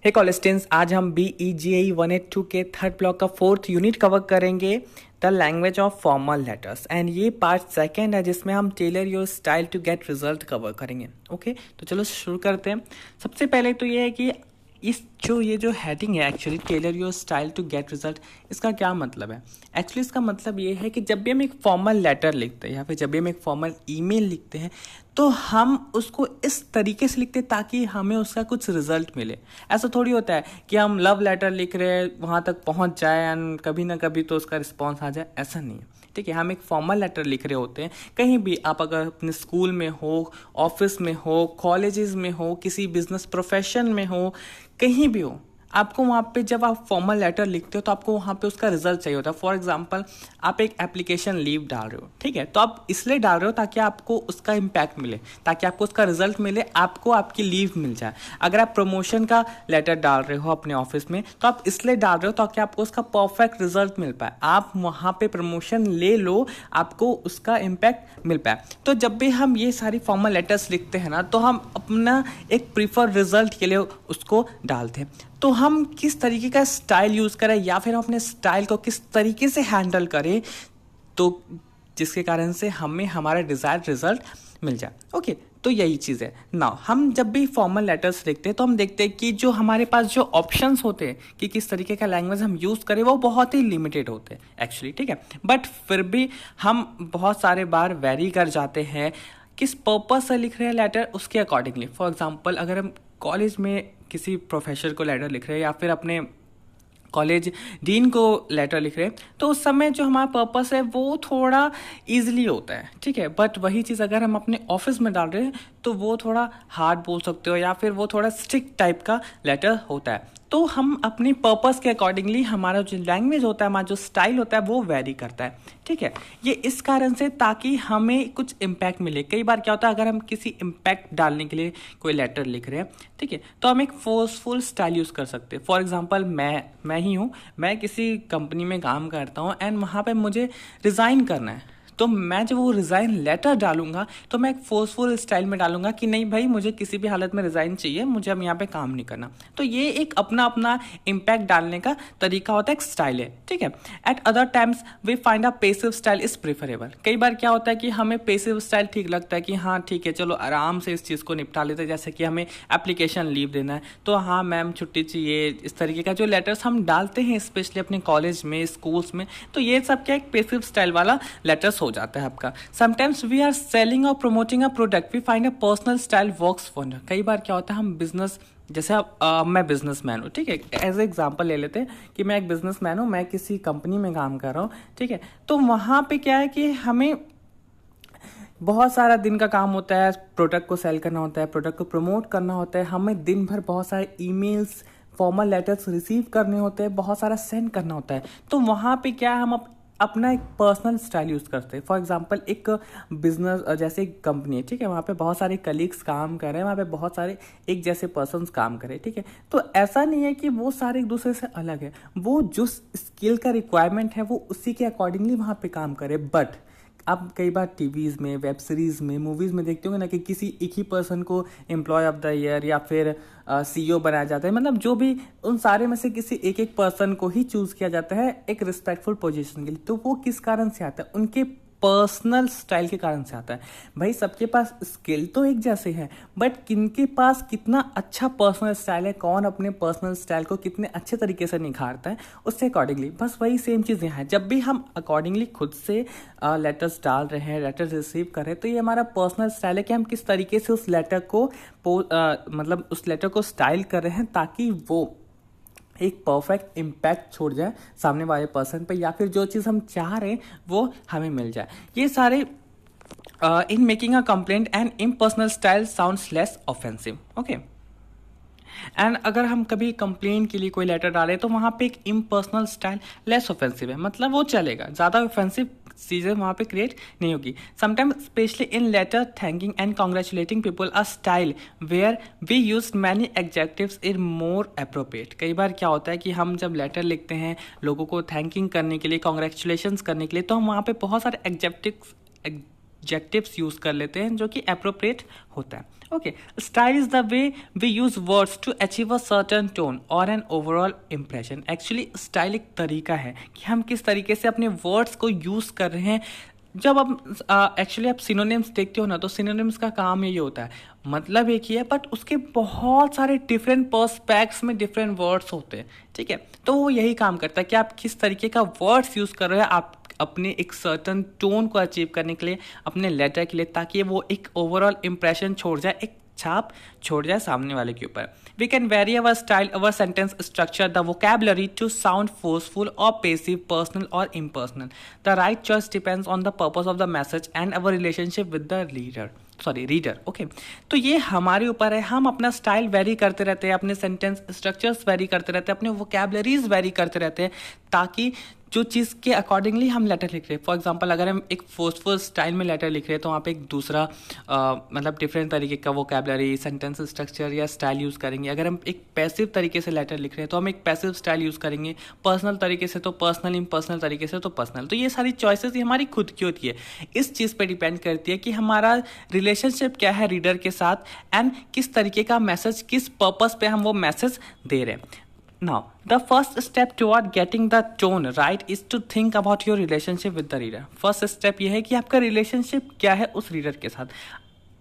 हे कॉलेस्टेंस, आज हम BEGI 182 के थर्ड ब्लॉक का फोर्थ यूनिट कवर करेंगे, the language of formal letters. And ये पार्ट सेकेंड है जिसमें हम tailor your style to get result cover करेंगे। ओके, तो चलो शुरू करते हैं। सबसे पहले तो ये है कि ये जो हेडिंग है actually tailor your style to get result, इसका क्या मतलब है। एक्चुअली इसका मतलब ये है कि जब भी हम एक फॉर्मल लेटर लिखते हैं या फिर जब भी हम एक फॉर्मल ईमेल लिखते हैं तो हम उसको इस तरीके से लिखते हैं ताकि हमें उसका कुछ रिजल्ट मिले। ऐसा थोड़ी होता है कि हम लव लेटर लिख रहे हैं, वहाँ तक पहुँच जाए एंड कभी ना कभी तो उसका रिस्पॉन्स आ जाए, ऐसा नहीं है। ठीक है, हम एक फॉर्मल लेटर लिख रहे होते हैं। कहीं भी आप अगर अपने स्कूल में हो, ऑफिस में हो, कॉलेजेस में हो, किसी बिजनेस प्रोफेशन में हो, कहीं भी हो, आपको वहाँ पे जब आप फॉर्मल लेटर लिखते हो तो आपको वहाँ पे उसका रिजल्ट चाहिए होता है। फॉर एग्जांपल, आप एक एप्लीकेशन लीव डाल रहे हो, ठीक है, तो आप इसलिए डाल रहे हो ताकि आपको उसका इम्पैक्ट मिले, ताकि आपको उसका रिजल्ट मिले, आपको आपकी लीव मिल जाए। अगर आप प्रमोशन का लेटर डाल रहे हो अपने ऑफिस में तो आप इसलिए डाल रहे हो ताकि आपको उसका परफेक्ट रिजल्ट मिल पाए, आप वहाँ पे प्रमोशन ले लो, आपको उसका इम्पैक्ट मिल पाए। तो जब भी हम ये सारी फॉर्मल लेटर्स लिखते हैं ना, तो हम अपना एक प्रीफर रिजल्ट के लिए उसको डालते हैं। तो हम किस तरीके का स्टाइल यूज़ करें या फिर हम अपने स्टाइल को किस तरीके से हैंडल करें तो जिसके कारण से हमें हमारा डिज़ायर्ड रिजल्ट मिल जाए। ओके, तो यही चीज़ है ना। हम जब भी फॉर्मल लेटर्स लिखते हैं तो हम देखते हैं कि जो हमारे पास जो ऑप्शंस होते हैं कि किस तरीके का लैंग्वेज हम यूज़ करें वो बहुत ही लिमिटेड होते हैं एक्चुअली, ठीक है। बट फिर भी हम बहुत सारे बार वेरी कर जाते हैं किस पर्पस से लिख रहे हैं लेटर, उसके अकॉर्डिंगली। फॉर एग्जांपल, अगर हम कॉलेज में किसी प्रोफेसर को लेटर लिख रहे हैं या फिर अपने कॉलेज डीन को लेटर लिख रहे हैं तो उस समय जो हमारा पर्पस है वो थोड़ा इजीली होता है, ठीक है। बट वही चीज़ अगर हम अपने ऑफिस में डाल रहे हैं तो वो थोड़ा हार्ड बोल सकते हो या फिर वो थोड़ा स्ट्रिक्ट टाइप का लेटर होता है। तो हम अपनी पर्पस के अकॉर्डिंगली हमारा जो लैंग्वेज होता है, हमारा जो स्टाइल होता है वो वेरी करता है, ठीक है। ये इस कारण से ताकि हमें कुछ इम्पैक्ट मिले। कई बार क्या होता है, अगर हम किसी इम्पैक्ट डालने के लिए कोई लेटर लिख रहे हैं, ठीक है, तो हम एक फोर्सफुल स्टाइल यूज़ कर सकते हैं। फॉर एग्जांपल, मैं ही हूँ, मैं किसी कंपनी में काम करता हूँ एंड वहाँ पे मुझे रिज़ाइन करना है। तो मैं जब वो रिज़ाइन लेटर डालूंगा तो मैं एक फोर्सफुल स्टाइल में डालूंगा कि नहीं भाई, मुझे किसी भी हालत में रिज़ाइन चाहिए, मुझे अब यहाँ पे काम नहीं करना। तो ये एक अपना अपना इम्पैक्ट डालने का तरीका होता है, एक स्टाइल है, ठीक है। At other times we find a passive style is preferable. कई बार क्या होता है कि हमें पेसिव स्टाइल ठीक लगता है कि हाँ ठीक है, चलो आराम से इस चीज़ को निपटा लेते हैं। जैसे कि हमें एप्लीकेशन लीव देना है तो हाँ मैम छुट्टी चाहिए, इस तरीके का जो लेटर्स हम डालते हैं स्पेशली अपने कॉलेज में, स्कूल्स में, तो ये सब क्या एक पेसिव स्टाइल वाला लेटर्स हो जाता है आपका। समटाइम्स वी आर सेलिंग और promoting a product, we find a personal style works for. कई बार क्या होता है, हम बिजनेस, जैसे मैं बिजनेसमैन हूँ, ठीक है, एज ए एग्जांपल ले लेते हैं कि मैं एक बिजनेसमैन हूँ, मैं किसी कंपनी में काम कर रहा हूँ, ठीक है। तो वहाँ पे क्या है कि हमें बहुत सारा दिन का काम होता है, प्रोडक्ट को सेल करना होता है, प्रोडक्ट को प्रमोट करना होता है, हमें दिन भर बहुत सारे ईमेल्स, फॉर्मल लेटर्स रिसीव करने होते हैं, बहुत सारा सेंड करना होता है। तो वहाँ पे क्या है, हम अपना एक पर्सनल स्टाइल यूज़ करते हैं। फॉर एग्जांपल, एक बिजनेस जैसे एक कंपनी है, ठीक है, वहाँ पे बहुत सारे कलीग्स काम कर रहे हैं, वहाँ पे बहुत सारे एक जैसे पर्सन्स काम कर रहे हैं, ठीक है। तो ऐसा नहीं है कि वो सारे एक दूसरे से अलग है, वो जो स्किल का रिक्वायरमेंट है वो उसी के अकॉर्डिंगली वहाँ पे काम करे। बट आप कई बार टीवीज़ में, वेब सीरीज़ में, मूवीज़ में देखते होंगे ना कि किसी एक ही पर्सन को एम्प्लॉय ऑफ द ईयर या फिर CEO बनाया जाता है। मतलब जो भी उन सारे में से किसी एक एक पर्सन को ही चूज़ किया जाता है एक रिस्पेक्टफुल पोजीशन के लिए। तो वो किस कारण से आता है, उनके पर्सनल स्टाइल के कारण से आता है। भाई सबके पास स्किल तो एक जैसे है, बट किनके पास कितना अच्छा पर्सनल स्टाइल है, कौन अपने पर्सनल स्टाइल को कितने अच्छे तरीके से निखारता है, उससे अकॉर्डिंगली बस वही सेम चीज़ें हैं। जब भी हम अकॉर्डिंगली खुद से लेटर्स डाल रहे हैं, लेटर्स रिसीव कर रहे हैं, तो ये हमारा पर्सनल स्टाइल है कि हम किस तरीके से उस लेटर को मतलब उस लेटर को स्टाइल कर रहे हैं ताकि वो एक परफेक्ट इम्पैक्ट छोड़ जाए सामने वाले पर्सन पे, या फिर जो चीज़ हम चाह रहे हैं वो हमें मिल जाए। ये सारे in making a complaint and impersonal style sounds less offensive. Okay, and अगर हम कभी कंप्लेन के लिए कोई लेटर डालें तो वहाँ पे एक इम्पर्सनल स्टाइल लेस ऑफेंसिव है, मतलब वो चलेगा, ज़्यादा ऑफेंसिव चीज़ें वहाँ पे क्रिएट नहीं होगी। Sometimes specially in letter thanking and congratulating people a style where we use many adjectives in more appropriate. कई बार क्या होता है कि हम जब लेटर लिखते हैं लोगों को थैंकिंग करने के लिए, कॉन्ग्रेचुलेशंस करने के लिए, तो हम वहाँ पे बहुत सारे एग्जेक्टिव्स यूज़ कर लेते हैं जो कि अप्रोप्रिएट होता है। Okay, style is the way we use words to achieve a certain tone or an overall impression. Actually, style एक तरीका है कि हम किस तरीके से अपने वर्ड्स को यूज़ कर रहे हैं. जब आप एक्चुअली आप सिनोनिम्स देखते हो ना, तो सिनोनिम्स का काम यही होता है, मतलब एक ही है बट उसके बहुत सारे डिफरेंट पर्सपेक्ट्स में डिफरेंट वर्ड्स होते हैं. ठीक है, तो वो यही काम करता है कि आप किस तरीके का वर्ड्स यूज़ कर रहे हैं आप अपने एक सर्टन टोन को अचीव करने के लिए, अपने लेटर के लिए, ताकि वो एक ओवरऑल इंप्रेशन छोड़ जाए, एक छाप छोड़ जाए सामने वाले के ऊपर. We can vary our style, our sentence structure, the vocabulary to sound forceful और पेसिव, पर्सनल और impersonal. The right choice depends on the purpose of the message and our relationship with the reader. Okay, तो ये हमारे ऊपर है. हम अपना style very करते रहते हैं, अपने सेंटेंस स्ट्रक्चर्स वेरी करते रहते हैं, अपने वोकैबुलरीज वेरी करते रहते हैं, ताकि जो चीज़ के अकॉर्डिंगली हम लेटर लिख रहे हैं. फॉर एग्जांपल, अगर हम एक फोर्सफुल स्टाइल में लेटर लिख रहे हैं, तो वहाँ पे एक दूसरा मतलब डिफरेंट तरीके का वोकैबुलरी, सेंटेंस स्ट्रक्चर या स्टाइल यूज़ करेंगे. अगर हम एक पैसिव तरीके से लेटर लिख रहे हैं, तो हम एक पैसिव स्टाइल यूज़ करेंगे. पर्सनल तरीके से तो पर्सनल, इम्पर्सनल तरीके से तो पर्सनल. तो ये सारी चॉइसेस ये हमारी खुद की होती है. इस चीज़ पे डिपेंड करती है कि हमारा रिलेशनशिप क्या है रीडर के साथ, एंड किस तरीके का मैसेज, किस पर्पस पे हम वो मैसेज दे रहे हैं. Now, the first step toward getting the tone right is to think about your relationship with the reader. First step ये है कि आपका relationship क्या है उस रीडर के साथ.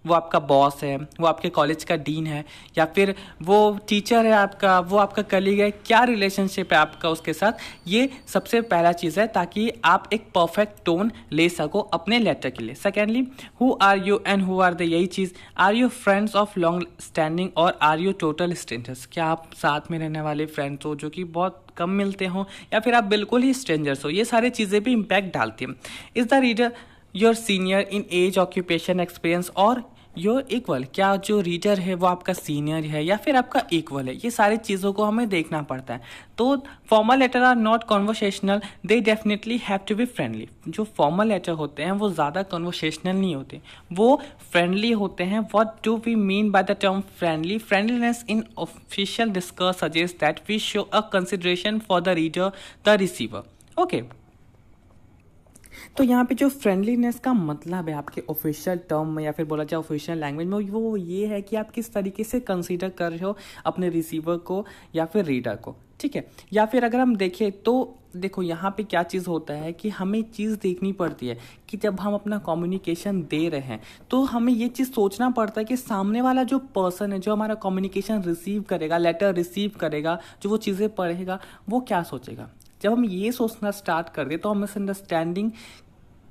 वो आपका बॉस है, वो आपके कॉलेज का डीन है, या फिर वो टीचर है आपका, वो आपका कलीग है. क्या रिलेशनशिप है आपका उसके साथ, ये सबसे पहला चीज़ है, ताकि आप एक परफेक्ट टोन ले सको अपने लेटर के लिए. Secondly, who are you and who are the, यही चीज़, are you friends of long standing और आर यू टोटल स्ट्रेंजर्स. क्या आप साथ में रहने वाले फ्रेंड्स हो जो कि बहुत कम मिलते हो, या फिर आप बिल्कुल ही स्ट्रेंजर्स हो. ये सारी चीज़ें भी इम्पैक्ट डालती हैं. Is the reader your senior in age, occupation, experience और योर इक्वल. क्या जो रीडर है वो आपका सीनियर है या फिर आपका इक्वल है. ये सारी चीज़ों को हमें देखना पड़ता है. तो formal letter are not conversational, they definitely have to be friendly. जो फॉर्मल लेटर होते हैं वो ज़्यादा कॉन्वर्सेशनल नहीं होते, वो फ्रेंडली होते हैं. What do we mean by the term friendly? Friendliness in official discuss suggest that we show a consideration for the reader, the receiver. Okay, तो यहाँ पे जो फ्रेंडलीनेस का मतलब है आपके ऑफिशियल टर्म में या फिर बोला जाए ऑफिशियल लैंग्वेज में, वो ये है कि आप किस तरीके से कंसीडर कर रहे हो अपने रिसीवर को या फिर रीडर को. ठीक है, या फिर अगर हम देखें तो देखो यहाँ पे क्या चीज़ होता है कि हमें चीज़ देखनी पड़ती है कि जब हम अपना कम्युनिकेशन दे रहे हैं, तो हमें ये चीज़ सोचना पड़ता है कि सामने वाला जो पर्सन है, जो हमारा कम्युनिकेशन रिसीव करेगा, लेटर रिसीव करेगा, जो वो चीज़ें पढ़ेगा, वो क्या सोचेगा. जब हम ये सोचना स्टार्ट कर दें तो हम मिसअंडरस्टैंडिंग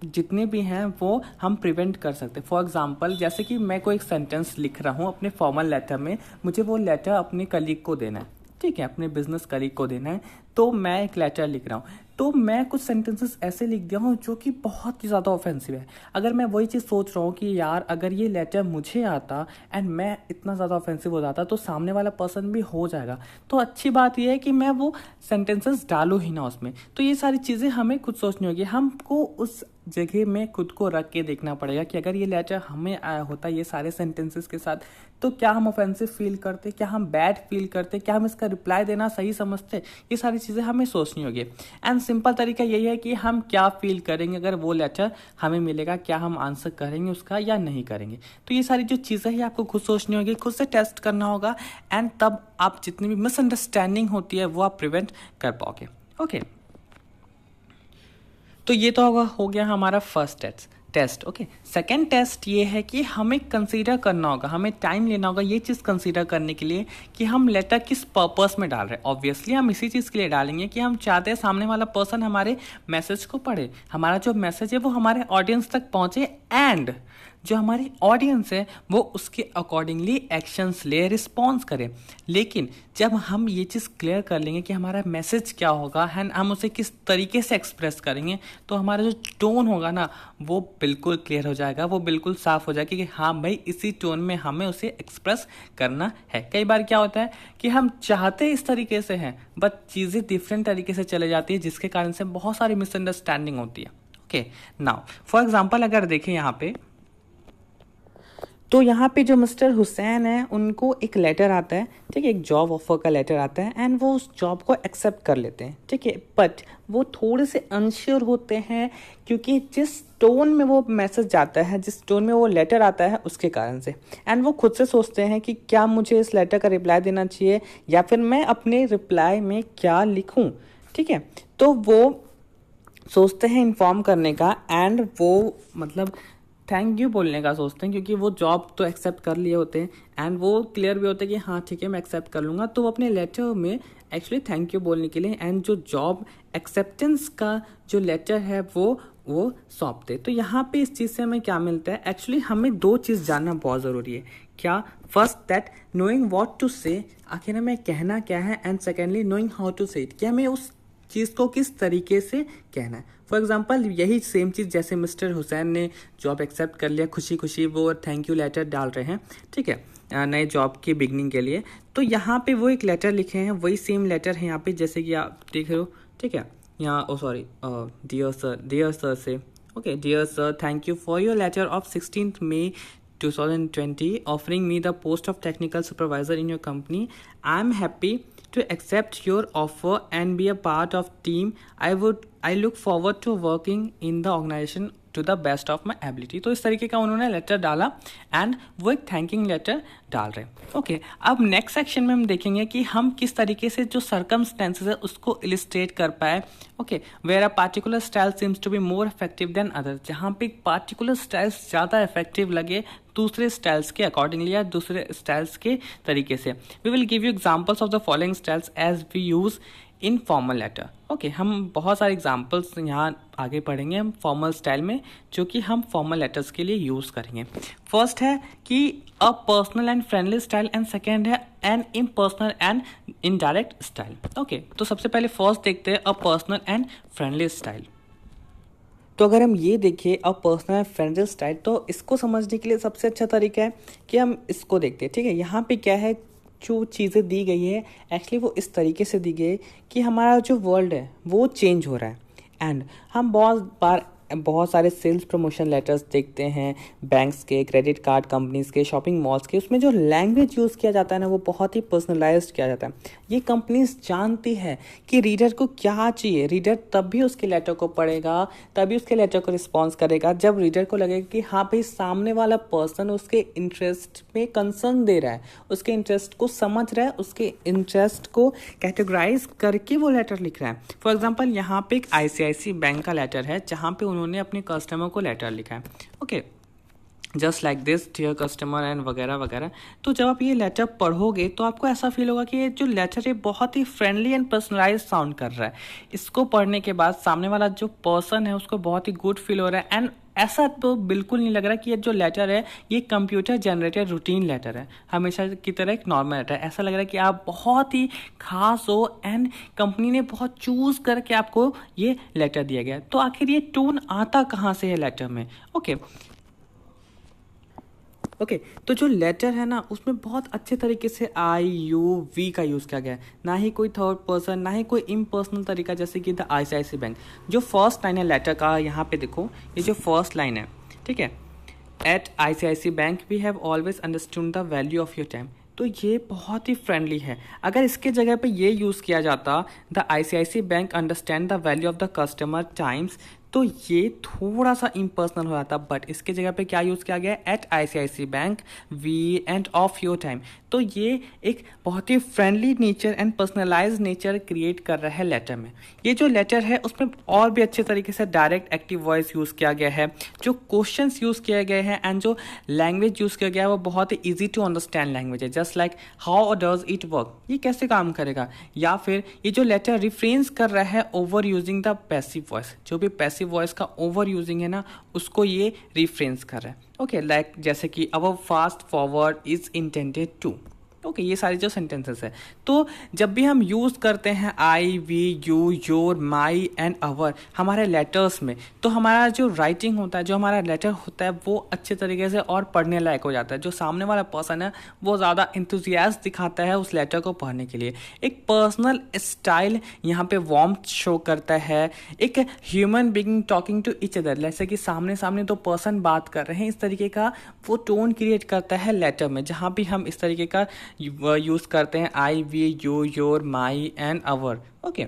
जितने भी हैं वो हम प्रिवेंट कर सकते हैं. फॉर एग्जांपल, जैसे कि मैं कोई एक सेंटेंस लिख रहा हूँ अपने फॉर्मल लेटर में, मुझे वो लेटर अपने कलीग को देना है. ठीक है, अपने बिजनेस कलीग को देना है, तो मैं एक लेटर लिख रहा हूँ. तो मैं कुछ सेंटेंसेस ऐसे लिख दिया हूँ जो कि बहुत ही ज़्यादा ऑफेंसिव है. अगर मैं वही चीज़ सोच रहा हूँ कि यार अगर ये लेटर मुझे आता एंड मैं इतना ज़्यादा ऑफेंसिव हो जाता तो सामने वाला पर्सन भी हो जाएगा, तो अच्छी बात यह है कि मैं वो सेंटेंसेस डालूँ ही ना उसमें. तो ये सारी चीज़ें हमें खुद सोचनी होगी. हमको उस जगह में खुद को रख के देखना पड़ेगा कि अगर ये लेटर हमें आया होता ये सारे सेंटेंसेस के साथ, तो क्या हम ऑफेंसिव फील करते, क्या हम बैड फील करते, क्या हम इसका रिप्लाई देना सही समझते. ये सारी चीज़ें हमें सोचनी होगी. एंड सिंपल तरीका यही है कि हम क्या फील करेंगे अगर वो लेटर हमें मिलेगा, क्या हम आंसर करेंगे उसका या नहीं करेंगे. तो ये सारी जो चीज़ें हैं आपको खुद सोचनी होगी, खुद से टेस्ट करना होगा, एंड तब आप जितनी भी मिसअंडरस्टैंडिंग होती है वो आप प्रिवेंट कर पाओगे. ओके, तो ये तो हो गया हमारा first test. Okay, second test ये है कि हमें कंसीडर करना होगा, हमें टाइम लेना होगा ये चीज़ कंसीडर करने के लिए कि हम लेटर किस पर्पस में डाल रहे हैं. ऑब्वियसली हम इसी चीज़ के लिए डालेंगे कि हम चाहते हैं सामने वाला पर्सन हमारे मैसेज को पढ़े, हमारा जो मैसेज है वो हमारे ऑडियंस तक पहुँचे, एंड जो हमारी ऑडियंस है वो उसके अकॉर्डिंगली एक्शंस ले, रिस्पॉन्स करे. लेकिन जब हम ये चीज़ क्लियर कर लेंगे कि हमारा मैसेज क्या होगा एंड हम उसे किस तरीके से एक्सप्रेस करेंगे, तो हमारा जो टोन होगा ना वो बिल्कुल क्लियर हो जाएगा, वो बिल्कुल साफ हो जाएगा कि हाँ भाई इसी टोन में हमें उसे एक्सप्रेस करना है. कई बार क्या होता है कि हम चाहते इस तरीके से हैं बट चीज़ें डिफरेंट तरीके से चले जाती है, जिसके कारण से बहुत सारी मिसअंडरस्टैंडिंग होती है. ओके, नाउ फॉर एग्जाम्पल अगर देखें यहाँ पे, तो यहाँ पे जो मिस्टर हुसैन है उनको एक लेटर आता है, ठीक है, एक जॉब ऑफर का लेटर आता है एंड वो उस जॉब को एक्सेप्ट कर लेते हैं, ठीक है, बट वो थोड़े से अनश्योर होते हैं क्योंकि जिस टोन में वो मैसेज जाता है, जिस टोन में वो लेटर आता है उसके कारण से, एंड वो खुद से सोचते हैं कि क्या मुझे इस लेटर का रिप्लाई देना चाहिए या फिर मैं अपने रिप्लाई में क्या लिखूं, ठीक है। तो वो सोचते हैं इन्फॉर्म करने का एंड वो मतलब थैंक यू बोलने का सोचते हैं क्योंकि वो जॉब तो एक्सेप्ट कर लिए होते हैं एंड वो क्लियर भी होते हैं कि हाँ ठीक है मैं एक्सेप्ट कर लूँगा, तो वो अपने लेटर में एक्चुअली थैंक यू बोलने के लिए एंड जो जॉब एक्सेप्टेंस का जो लेटर है वो सौंपते। तो यहाँ पे इस चीज़ से हमें क्या मिलता है, एक्चुअली हमें दो चीज़ जानना बहुत ज़रूरी है। क्या? First that knowing what to say, आखिर हमें कहना क्या है, and secondly knowing how to say it, कि हमें उस चीज़ को किस तरीके से कहना है। फॉर एग्जाम्पल यही सेम चीज़ जैसे मिस्टर हुसैन ने जॉब एक्सेप्ट कर लिया, खुशी खुशी वो थैंक यू लेटर डाल रहे हैं, ठीक है, नए जॉब की बिगनिंग के लिए। तो यहाँ पे वो एक लेटर लिखे हैं, वही सेम लेटर है यहाँ पे जैसे कि आप देख रहे हो, ठीक है। यहाँ डियर सर से, okay, dear sir thank you for your letter of 16th May 2020 offering me the post of technical supervisor in your company. I am happy to accept your offer and be a part of team. I look forward to working in the organization to the best of my ability. तो इस तरीके का उन्होंने letter डाला and वो एक thanking letter डाल रहे हैं। ओके, अब नेक्स्ट सेक्शन में हम देखेंगे कि हम किस तरीके से जो सर्कमस्टेंसेस है उसको इलिस्ट्रेट कर पाए। Okay, where a particular style seems to be more effective than other, जहाँ पे पार्टिकुलर स्टाइल्स ज़्यादा इफेक्टिव लगे दूसरे स्टाइल्स के अकॉर्डिंगली या दूसरे स्टाइल्स के तरीके से। We will give you examples of the following styles as we use in formal letter. Okay, हम बहुत सारे एग्जाम्पल्स यहाँ आगे पढ़ेंगे हम फॉर्मल स्टाइल में जो कि हम फॉर्मल लेटर्स के लिए यूज़ करेंगे। फर्स्ट है कि a personal and friendly style and second है an impersonal and indirect style. Okay, तो सबसे पहले फर्स्ट देखते हैं a personal and friendly style. तो अगर हम ये देखें a personal and friendly style, तो इसको समझने के लिए सबसे अच्छा तरीका है कि हम इसको देखते हैं, ठीक है। यहाँ पे क्या है, जो चीज़ें दी गई है एक्चुअली वो इस तरीके से दी गई है कि हमारा जो वर्ल्ड है वो चेंज हो रहा है एंड हम बहुत सारे सेल्स प्रमोशन लेटर्स देखते हैं बैंक्स के, क्रेडिट कार्ड कंपनीज के, शॉपिंग मॉल्स के, उसमें जो लैंग्वेज यूज़ किया जाता है ना वो बहुत ही पर्सनलाइज्ड किया जाता है। ये कंपनीज जानती है कि रीडर को क्या चाहिए, रीडर तब भी उसके लेटर को पढ़ेगा, तभी उसके लेटर को रिस्पॉन्स करेगा जब रीडर को लगेगा कि हाँ भाई सामने वाला पर्सन उसके इंटरेस्ट में कंसर्न दे रहा है, उसके इंटरेस्ट को समझ रहा है, उसके इंटरेस्ट को कैटेगराइज करके वो लेटर लिख रहा है। फॉर एग्जाम्पल यहाँ पे एक ICICI बैंक का लेटर है जहाँ पे उन्होंने अपने कस्टमर को लेटर लिखा है, okay, just like this dear customer and वगैरह वगैरह। तो जब आप ये लेटर पढ़ोगे तो आपको ऐसा फील होगा कि ये जो लेटर है बहुत ही फ्रेंडली एंड पर्सनलाइज साउंड कर रहा है। इसको पढ़ने के बाद सामने वाला जो पर्सन है उसको बहुत ही गुड फील हो रहा है एंड ऐसा तो बिल्कुल नहीं लग रहा कि ये जो लेटर है ये कंप्यूटर जनरेटेड रूटीन लेटर है, हमेशा की तरह एक नॉर्मल लेटर है। ऐसा लग रहा है कि आप बहुत ही खास हो एंड कंपनी ने बहुत चूज करके आपको ये लेटर दिया गया। तो आखिर ये टोन आता कहाँ से है लेटर में? ओके, तो जो लेटर है ना उसमें बहुत अच्छे तरीके से IUV का यूज़ किया गया है, ना ही कोई थर्ड पर्सन, ना ही कोई इम्पर्सनल तरीका जैसे कि द ICICI बैंक। जो फर्स्ट लाइन है लेटर का, यहाँ पे देखो ये जो फर्स्ट लाइन है, ठीक है, at ICICI bank we have always understood the value of your time. तो ये बहुत ही फ्रेंडली है। अगर इसके जगह पे ये यूज़ किया जाता the ICICI bank understand the value of the customer times, तो ये थोड़ा सा इम्पर्सनल हो जाता, बट इसके जगह पे क्या यूज़ किया गया है, at ICICI bank we and of your time. तो ये एक बहुत ही friendly nature and personalize nature create कर रहा है लेटर में। ये जो लेटर है उसमें और भी अच्छे तरीके से डायरेक्ट एक्टिव वॉइस यूज़ किया गया है, जो क्वेश्चंस यूज़ किए गए हैं एंड जो लैंग्वेज यूज़ किया गया है वो बहुत ही ईजी टू अंडरस्टैंड लैंग्वेज है। Just like how does it work, ये कैसे काम करेगा, या फिर ये जो लेटर रिफ्रेंस कर रहा है over using the passive voice, जो भी पैसिव वॉइस का ओवर यूजिंग है ना उसको ये रिफ्रेंस कर रहा है। ओके, लाइक जैसे कि our fast forward is intended to. Okay ये सारे जो सेंटेंसेस है, तो जब भी हम यूज़ करते हैं I, we, you, your, my and our हमारे लेटर्स में, तो हमारा जो राइटिंग होता है, जो हमारा लेटर होता है, वो अच्छे तरीके से और पढ़ने लायक हो जाता है। जो सामने वाला पर्सन है वो ज़्यादा इंथुजियास्ट दिखाता है उस लेटर को पढ़ने के लिए। एक पर्सनल स्टाइल यहाँ पे वार्मथ शो करता है। एक human being talking to each other, जैसे कि सामने सामने दो पर्सन बात कर रहे हैं, इस तरीके का वो टोन क्रिएट करता है लेटर में, जहाँ भी हम इस तरीके का यूज करते हैं I, we, you, your, my and our. Okay,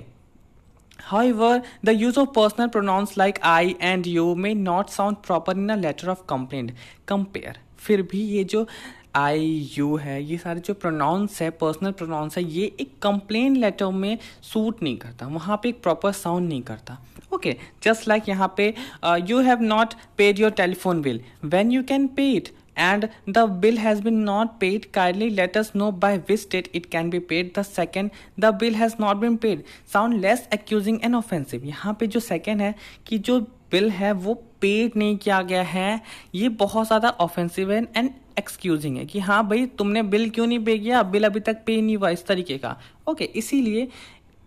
however the use of personal pronouns like I and you may not sound proper in a letter of complaint compare। फिर भी ये जो आई, यू है, ये सारे जो प्रोनाउंस है, पर्सनल प्रोनाउंस है, ये एक कंप्लेन लेटर में सूट नहीं करता, वहाँ पे एक प्रॉपर साउंड नहीं करता। ओके, जस्ट लाइक यहाँ पे you have not paid your telephone bill when you can pay it and the bill has been not paid, kindly let us know by which date it can be paid the second the bill has not been paid। sound less accusing and offensive। यहाँ पे जो second है कि जो bill है वो paid नहीं किया गया है, ये बहुत ज़्यादा ऑफेंसिव है एंड एक्सक्यूजिंग है कि हाँ भाई तुमने बिल क्यों नहीं पे किया, बिल अभी तक पे नहीं हुआ, इस तरीके का। ओके, इसीलिए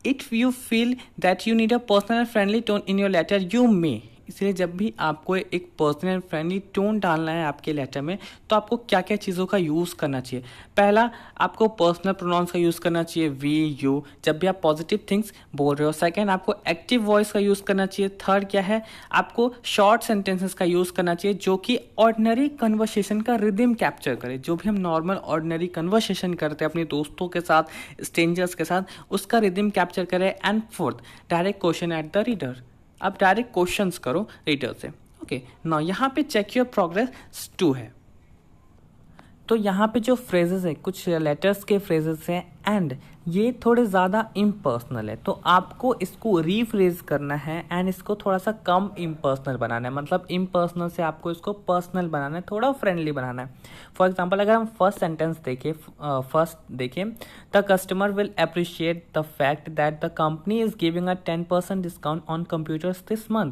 if you feel that you need a personal friendly tone in your letter you may, इसलिए जब भी आपको एक पर्सनल फ्रेंडली टोन डालना है आपके लेटर में, तो आपको क्या क्या चीज़ों का यूज़ करना चाहिए। पहला, आपको पर्सनल प्रोनाउंस का यूज़ करना चाहिए वी, यू, जब भी आप पॉजिटिव थिंग्स बोल रहे हो। सेकंड, आपको एक्टिव वॉइस का यूज़ करना चाहिए। थर्ड क्या है, आपको शॉर्ट सेंटेंसेस का यूज़ करना चाहिए जो कि ऑर्डिनरी कन्वर्सेशन का रिदम कैप्चर करे, जो भी हम नॉर्मल ऑर्डिनरी कन्वर्सेशन करते हैं अपने दोस्तों के साथ, स्ट्रेंजर्स के साथ, उसका रिदम कैप्चर करे। And fourth, direct question at the reader, आप डायरेक्ट क्वेश्चंस करो रीडर से। ओके, नाउ यहाँ पे चेक योर प्रोग्रेस 2 है, तो यहाँ पे जो फ्रेजेस है, कुछ लेटर्स के फ्रेजेस हैं एंड ये थोड़े ज़्यादा इम्पर्सनल है, तो आपको इसको रीफ्रेज करना है एंड इसको थोड़ा सा कम इम्पर्सनल बनाना है। मतलब इम्पर्सनल से आपको इसको पर्सनल बनाना है, थोड़ा फ्रेंडली बनाना है। फॉर एग्जांपल, अगर हम फर्स्ट सेंटेंस देखें, the customer will appreciate the fact that the company is giving a 10% discount on computers this month.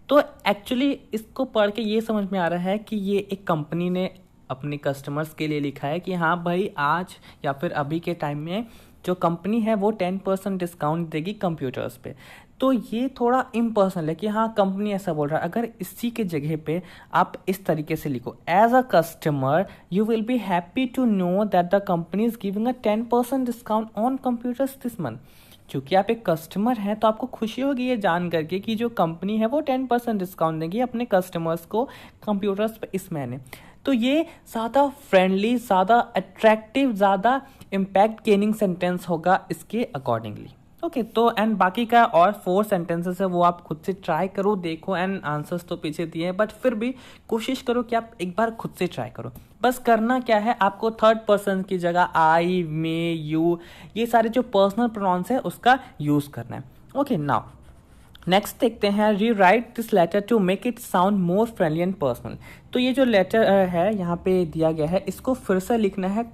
तो एक्चुअली इसको पढ़ के ये समझ में आ रहा है कि ये एक कंपनी ने अपने कस्टमर्स के लिए लिखा है कि हाँ भाई आज या फिर अभी के टाइम में जो कंपनी है वो 10% डिस्काउंट देगी कंप्यूटर्स पे। तो ये थोड़ा इम्पर्सनल है कि हाँ कंपनी ऐसा बोल रहा है। अगर इसी के जगह पे आप इस तरीके से लिखो, as a customer you will be happy to know that the company is giving a 10% discount on computers this month. क्योंकि आप एक कस्टमर हैं तो आपको खुशी होगी ये जान करके कि जो कंपनी है वो 10% डिस्काउंट देगी अपने कस्टमर्स को कंप्यूटर्स पे इस महीने। तो ये ज़्यादा फ्रेंडली, ज़्यादा अट्रैक्टिव, ज़्यादा इम्पैक्ट गेनिंग सेंटेंस होगा इसके अकॉर्डिंगली। ओके, तो एंड बाकी का और 4 सेंटेंसेस है वो आप खुद से ट्राई करो, देखो। एंड आंसर्स तो पीछे दिए हैं बट फिर भी कोशिश करो कि आप एक बार खुद से ट्राई करो। बस करना क्या है, आपको थर्ड पर्सन की जगह आई, मे, यू, ये सारे जो पर्सनल प्रोनाउंस है उसका यूज़ करना है। ओके, नाउ नेक्स्ट देखते हैं, rewrite this letter to make it sound more friendly and personal. तो ये जो लेटर है यहाँ पे दिया गया है, इसको फिर से लिखना है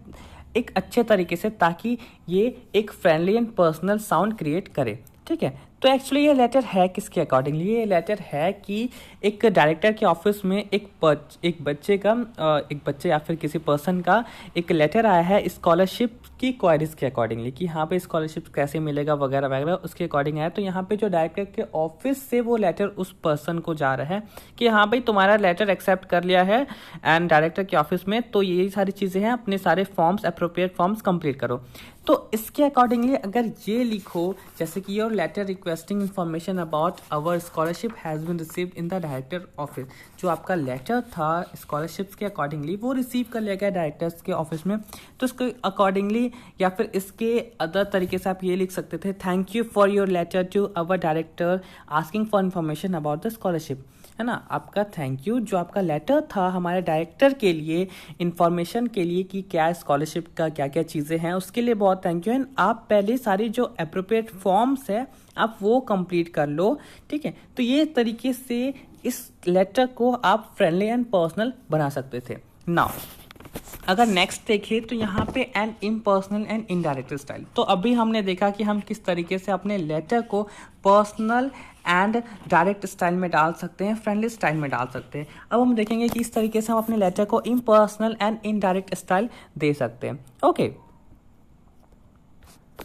एक अच्छे तरीके से ताकि ये एक friendly and personal sound create करे। ठीक है, तो एक्चुअली ये लेटर है किसके अकॉर्डिंगली, ये लेटर है कि एक डायरेक्टर के ऑफिस में एक बच्चे या फिर किसी पर्सन का एक लेटर आया है स्कॉलरशिप की क्वारीज के अकॉर्डिंगली कि यहाँ पे स्कॉलरशिप कैसे मिलेगा वगैरह वगैरह, उसके अकॉर्डिंग आया। तो यहाँ पे जो डायरेक्टर के ऑफिस से वो लेटर उस पर्सन को जा रहा है कि हाँ भाई तुम्हारा लेटर एक्सेप्ट कर लिया है एंड डायरेक्टर के ऑफिस में, तो यही सारी चीज़ें हैं, अपने सारे फॉर्म्स, अप्रोप्रिएट फॉर्म्स कंप्लीट करो। तो इसके अकॉर्डिंगली अगर ये लिखो जैसे कि your letter requesting information about our scholarship has been received in the director office, जो आपका लेटर था स्कॉलरशिप्स के अकॉर्डिंगली वो रिसीव कर लिया गया डायरेक्टर्स के ऑफिस में। तो इसके अकॉर्डिंगली या फिर इसके अदर तरीके से आप ये लिख सकते थे, thank you for your letter to our director asking for information about the scholarship, है ना। आपका थैंक यू जो आपका लेटर था हमारे डायरेक्टर के लिए इन्फॉर्मेशन के लिए कि क्या स्कॉलरशिप का क्या क्या चीज़ें हैं, उसके लिए बहुत थैंक यू। एंड आप पहले सारी जो अप्रोप्रिएट फॉर्म्स है आप वो कंप्लीट कर लो। ठीक है, तो ये तरीके से इस लेटर को आप फ्रेंडली एंड पर्सनल बना सकते थे। नाउ अगर नेक्स्ट देखें तो यहाँ पे an impersonal and indirect style. तो अभी हमने देखा कि हम किस तरीके से अपने लेटर को पर्सनल एंड डायरेक्ट स्टाइल में डाल सकते हैं, फ्रेंडली स्टाइल में डाल सकते हैं। अब हम देखेंगे कि इस तरीके से हम अपने लेटर को इम्पर्सनल एंड इनडायरेक्ट स्टाइल दे सकते हैं। ओके,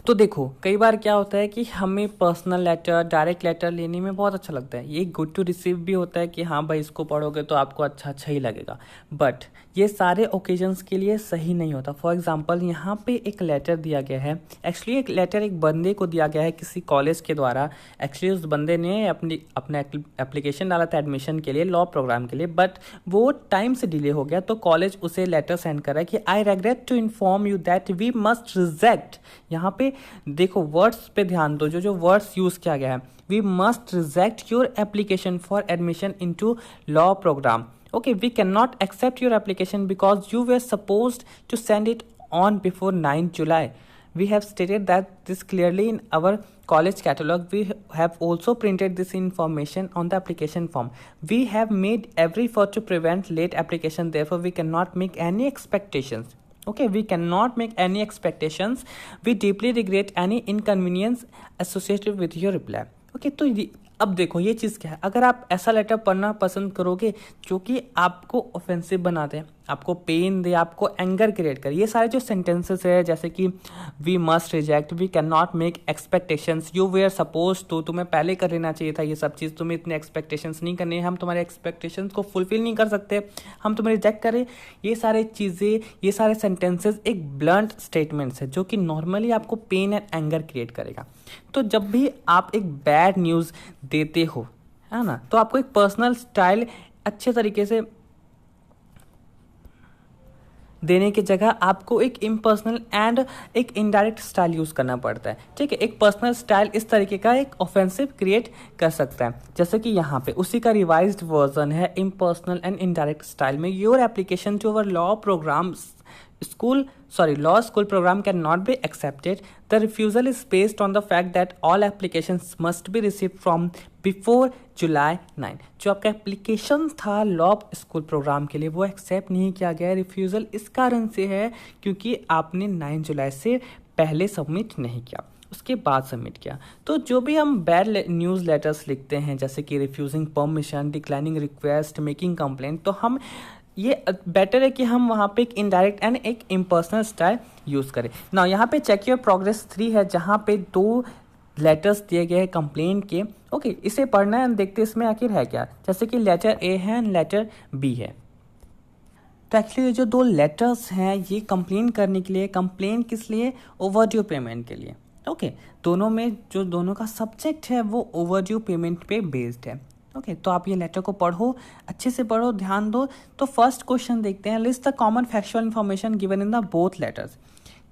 तो देखो कई बार क्या होता है कि हमें पर्सनल लेटर डायरेक्ट लेटर लेने में बहुत अच्छा लगता है, ये गुड टू रिसीव भी होता है कि हाँ भाई इसको पढ़ोगे तो आपको अच्छा अच्छा ही लगेगा, बट ये सारे ओकेजन्स के लिए सही नहीं होता। फॉर एग्जांपल यहाँ पे एक लेटर दिया गया है, एक्चुअली एक लेटर एक बंदे को दिया गया है किसी कॉलेज के द्वारा। एक्चुअली उस बंदे ने अपना एप्लीकेशन डाला था एडमिशन के लिए लॉ प्रोग्राम के लिए, बट वो टाइम से डिले हो गया तो कॉलेज उसे लेटर सेंड कर रहा है कि I regret to inform you that we must reject. यहाँ पे देखो वर्ड्स पे ध्यान दो, जो वर्ड्स यूज किया गया है, we must reject your application for admission into law program. Okay, we cannot accept your application because you were supposed to send it on before 9 July. We have stated that this clearly in our college catalog. We have also printed this information on the application form. We have made every effort to prevent late application. Therefore, we cannot make any expectations. Okay, we cannot make any expectations. We deeply regret any inconvenience associated with your reply. Okay, तो अब देखो ये चीज़ क्या है, अगर आप ऐसा letter पढ़ना पसंद करोगे जो कि आपको ऑफेंसिव बना दे, आपको पेन दे, आपको एंगर क्रिएट करे, ये सारे जो सेंटेंसेस है जैसे कि we must reject, we can not make expectations, you were suppose to, तुम्हें पहले कर लेना चाहिए था ये सब चीज़, तुम्हें इतने एक्सपेक्टेशंस नहीं करने, हम तुम्हारे एक्सपेक्टेशंस को फुलफिल नहीं कर सकते, हम तुम्हें रिजेक्ट करें, ये सारे चीज़ें, ये सारे सेंटेंसेस एक ब्लंट स्टेटमेंट्स है जो कि नॉर्मली आपको पेन एंड एंगर क्रिएट करेगा। तो जब भी आप एक बैड न्यूज़ देते हो, है ना, तो आपको एक पर्सनल स्टाइल अच्छे तरीके से देने की जगह आपको एक इम्पर्सनल एंड एक इनडायरेक्ट स्टाइल यूज करना पड़ता है। ठीक है, एक पर्सनल स्टाइल इस तरीके का एक ऑफेंसिव क्रिएट कर सकता है, जैसे कि यहाँ पे उसी का रिवाइज्ड वर्जन है इम्पर्सनल एंड इनडायरेक्ट स्टाइल में। Your application to our law program law school program cannot be accepted. The refusal is based on the fact that all applications must be received from before July 9. जो आपका application था law school programme के लिए वो accept नहीं किया गया। Refusal इस कारण से है क्योंकि आपने 9 जुलाई से पहले सबमिट नहीं किया, उसके बाद सबमिट किया। तो जो भी हम बैड न्यूज़ लेटर्स लिखते हैं जैसे कि refusing permission, declining request, making complaint, तो हम ये बेटर है कि हम वहाँ पे एक इनडायरेक्ट एंड एक इम्पर्सनल स्टाइल यूज़ करें ना। यहाँ पे चेक योर प्रोग्रेस 3 है जहाँ पे 2 लेटर्स दिए गए हैं कंप्लेंट के। ओके, इसे पढ़ना है, देखते इसमें आखिर है क्या। जैसे कि लेटर ए है एंड लेटर बी है। तो एक्चुअली जो 2 लेटर्स हैं ये कंप्लेन करने के लिए, कंप्लेन किस लिए, ओवरड्यू पेमेंट के लिए। ओके, दोनों में जो दोनों का सब्जेक्ट है वो ओवरड्यू पेमेंट पे बेस्ड है। ओके, तो आप ये लेटर को पढ़ो, अच्छे से पढ़ो, ध्यान दो। तो फर्स्ट क्वेश्चन देखते हैं, list the common factual information given in the both letters.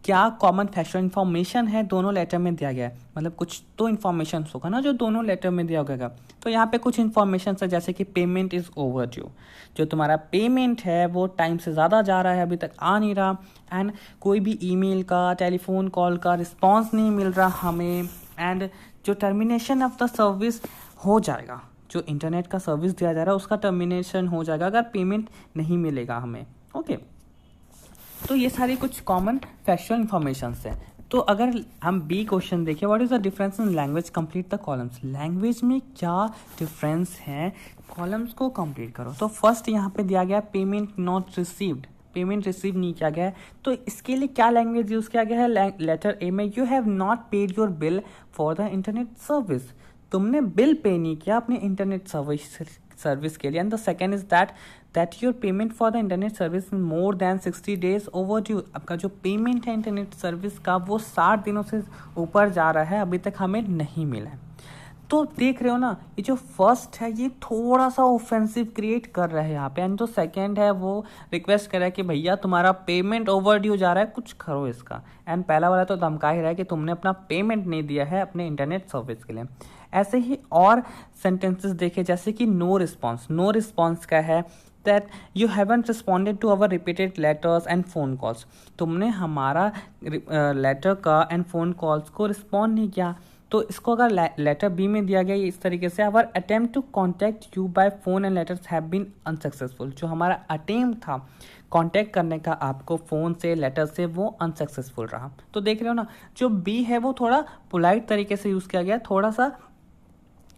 क्या कॉमन फैक्चुअल इन्फॉर्मेशन है दोनों लेटर में दिया गया है, मतलब कुछ तो इन्फॉर्मेशन होगा ना जो दोनों लेटर में दिया गया। तो यहाँ पे कुछ इन्फॉर्मेशन है जैसे कि पेमेंट इज ओवरड्यू, जो तुम्हारा पेमेंट है वो टाइम से ज़्यादा जा रहा है, अभी तक आ नहीं रहा, एंड कोई भी ईमेल का, टेलीफोन कॉल का रिस्पॉन्स नहीं मिल रहा हमें, एंड जो टर्मिनेशन ऑफ द सर्विस हो जाएगा, जो इंटरनेट का सर्विस दिया जा रहा है उसका टर्मिनेशन हो जाएगा अगर पेमेंट नहीं मिलेगा हमें। ओके, तो ये सारी कुछ कॉमन फैक्चुअल इन्फॉर्मेशंस है। तो अगर हम बी क्वेश्चन देखें, what is the difference in language, complete the columns. Language में क्या डिफरेंस है, कॉलम्स को कंप्लीट करो। तो फर्स्ट यहाँ पे दिया गया payment not received, payment receive नहीं किया गया है, तो इसके लिए क्या लैंग्वेज यूज किया गया है। लेटर ए में you have not paid your bill for the internet service, तुमने बिल पे नहीं किया अपने इंटरनेट सर्विस के लिए। And the second is that your payment for the internet service more than 60 days overdue. आपका जो पेमेंट है इंटरनेट सर्विस का वो 60 दिनों से ऊपर जा रहा है, अभी तक हमें नहीं मिला है। तो देख रहे हो ना, ये जो फर्स्ट है ये थोड़ा सा ऑफेंसिव क्रिएट कर रहा है यहाँ पे, एंड जो सेकंड है वो रिक्वेस्ट कर रहा है कि भैया तुम्हारा पेमेंट ओवरड्यू जा रहा है, कुछ करो इसका। एंड पहला वाला तो धमका ही रहा है कि तुमने अपना पेमेंट नहीं दिया है अपने इंटरनेट सर्विस के लिए। ऐसे ही और सेंटेंसेस देखे जैसे कि नो रिस्पॉन्स। नो रिस्पॉन्स का है that you haven't responded to our repeated letters and phone calls, तुमने हमारा लेटर का एंड फोन कॉल्स को रिस्पॉन्ड नहीं किया। तो इसको अगर लेटर बी में दिया गया इस तरीके से, our attempt to contact you by phone and letters have been unsuccessful, जो हमारा अटेम्प्ट था कांटेक्ट करने का आपको फ़ोन से, लेटर से, वो अनसक्सेसफुल रहा। तो देख रहे हो ना, जो बी है वो थोड़ा पोलाइट तरीके से यूज़ किया गया, थोड़ा सा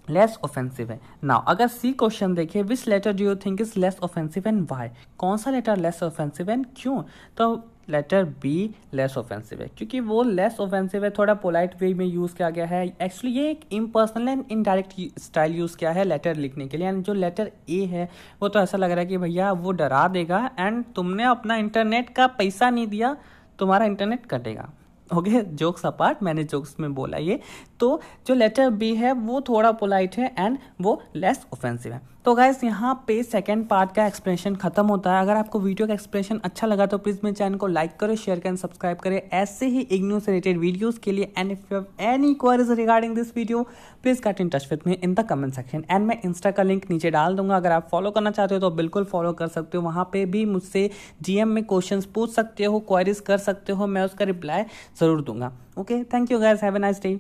लेस ऑफेंसिव है। नाउ अगर सी क्वेश्चन देखिए, which letter do you think is less offensive and why, कौन सा लेटर लेस ऑफेंसिव एंड क्यों। तो लेटर बी लेस ऑफेंसिव है, क्योंकि वो लेस ऑफेंसिव है, थोड़ा पोलाइट वे में यूज़ किया गया है। एक्चुअली ये एक impersonal and indirect style use किया है लेटर लिखने के लिए। एंड जो लेटर ए है वो तो ऐसा लग रहा है कि भैया वो डरा देगा एंड तुमने अपना इंटरनेट का पैसा नहीं दिया, तुम्हारा इंटरनेट कटेगा। ओके, जोक्स अपार्ट, मैंने जोक्स में बोला ये। तो जो लेटर बी है वो थोड़ा पोलाइट है एंड वो लेस ऑफेंसिव है। तो गाइस यहाँ पे सेकंड पार्ट का एक्सप्लेनेशन खत्म होता है। अगर आपको वीडियो का एक्सप्लेनेशन अच्छा लगा तो प्लीज मेरे चैनल को लाइक करें, शेयर करें, सब्सक्राइब करें ऐसे ही इग्नू से रिलेटेड वीडियोस के लिए। And if you have any queries regarding this video please get in touch with me in the comment section. And मैं इंस्टा का लिंक नीचे डाल दूंगा, अगर आप फॉलो करना चाहते हो तो बिल्कुल फॉलो कर सकते हो। वहाँ पे भी मुझसे डीएम में क्वेश्चंस पूछ सकते हो, क्वेरीज कर सकते हो, मैं उसका रिप्लाई जरूर दूंगा। Okay, thank you guys, have a nice day.